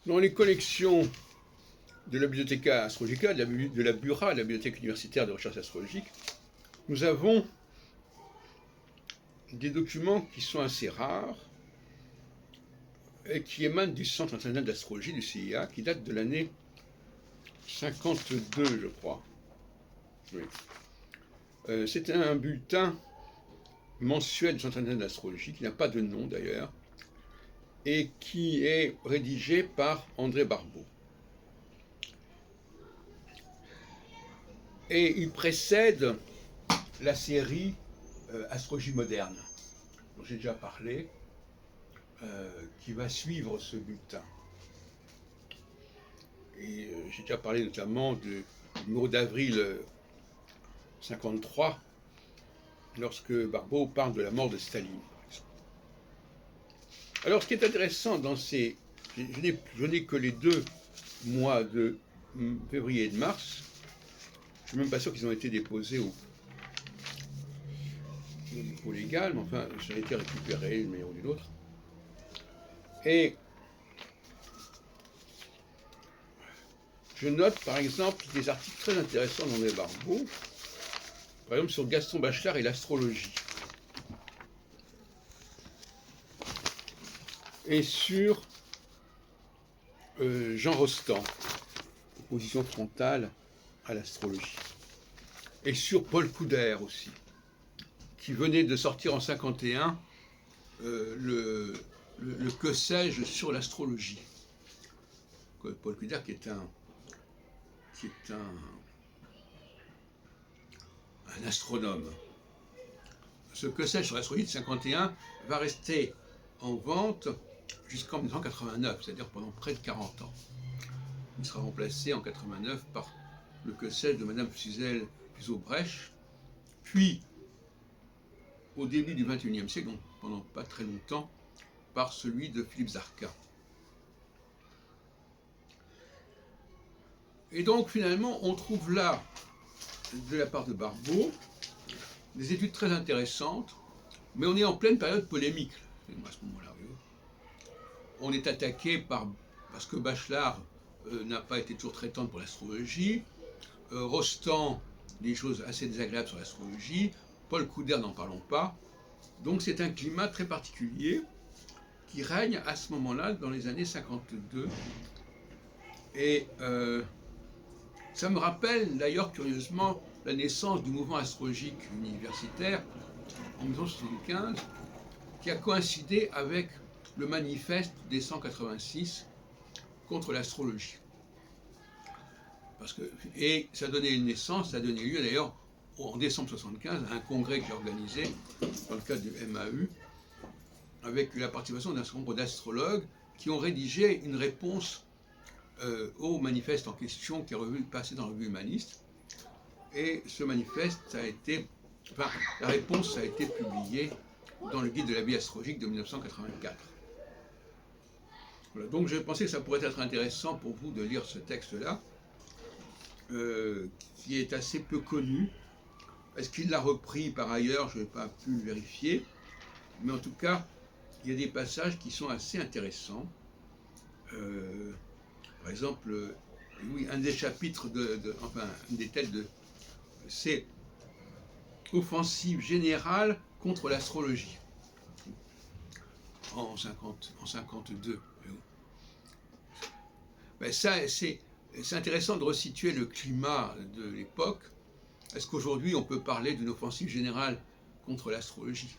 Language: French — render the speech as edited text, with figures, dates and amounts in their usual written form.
Dans les collections de la Bibliotheca Astrologica, de la BURA, la Bibliothèque universitaire de recherche astrologique, nous avons des documents qui sont assez rares et qui émanent du Centre international d'astrologie, du CIA, qui date de l'année 52, je crois. Oui. C'est un bulletin mensuel du Centre international d'astrologie, qui n'a pas de nom d'ailleurs, et qui est rédigé par André Barbeau. Et il précède la série Astrologie moderne, dont j'ai déjà parlé, qui va suivre ce bulletin. Et j'ai déjà parlé notamment du numéro d'avril 53, lorsque Barbeau parle de la mort de Staline, par exemple. Alors, ce qui est intéressant dans ces... Je n'ai que les 2 mois de février et de mars. Je ne suis même pas sûr qu'ils ont été déposés au dépôt légal, mais enfin, ça a été récupéré d'une manière ou d'une autre. Et je note, par exemple, des articles très intéressants d'André Barbeau, par exemple sur Gaston Bachelard et l'astrologie, et sur Jean Rostand, opposition frontale à l'astrologie, et sur Paul Couder aussi, qui venait de sortir en 51 le Que sais-je sur l'astrologie. Paul Couder qui est un astronome. Ce Que sais-je sur l'astrologie de 51 va rester en vente jusqu'en 1989, c'est-à-dire pendant près de 40 ans. Il sera remplacé en 89 par le Que sais-je de Madame Suzelle Fuseau-Bresch, puis au début du XXIe siècle, donc pendant pas très longtemps, par celui de Philippe Zarka. Et donc finalement, on trouve là, de la part de Barbeau, des études très intéressantes, mais on est en pleine période polémique à ce moment-là. On est attaqué parce que Bachelard n'a pas été toujours très tendre pour l'astrologie, Rostand, des choses assez désagréables sur l'astrologie, Paul Couder, n'en parlons pas. Donc c'est un climat très particulier qui règne à ce moment-là, dans les années 52. Et ça me rappelle d'ailleurs curieusement la naissance du mouvement astrologique universitaire en 1975, qui a coïncidé avec le manifeste des 186 contre l'astrologie. Et ça donnait une naissance, ça a donné lieu d'ailleurs en décembre 1975 à un congrès que j'ai organisé dans le cadre du MAU, avec la participation d'un certain nombre d'astrologues qui ont rédigé une réponse au manifeste en question qui est passé dans la revue humaniste. Et ce manifeste la réponse a été publiée dans le guide de la vie astrologique de 1984. Voilà, donc je pensais que ça pourrait être intéressant pour vous de lire ce texte-là, qui est assez peu connu. Est-ce qu'il l'a repris par ailleurs? Je n'ai pas pu le vérifier. Mais en tout cas, il y a des passages qui sont assez intéressants. Par exemple, oui, un des chapitres, une des têtes c'est offensive générale contre l'astrologie en 52. Ben ça, c'est intéressant de resituer le climat de l'époque. Est-ce qu'aujourd'hui on peut parler d'une offensive générale contre l'astrologie?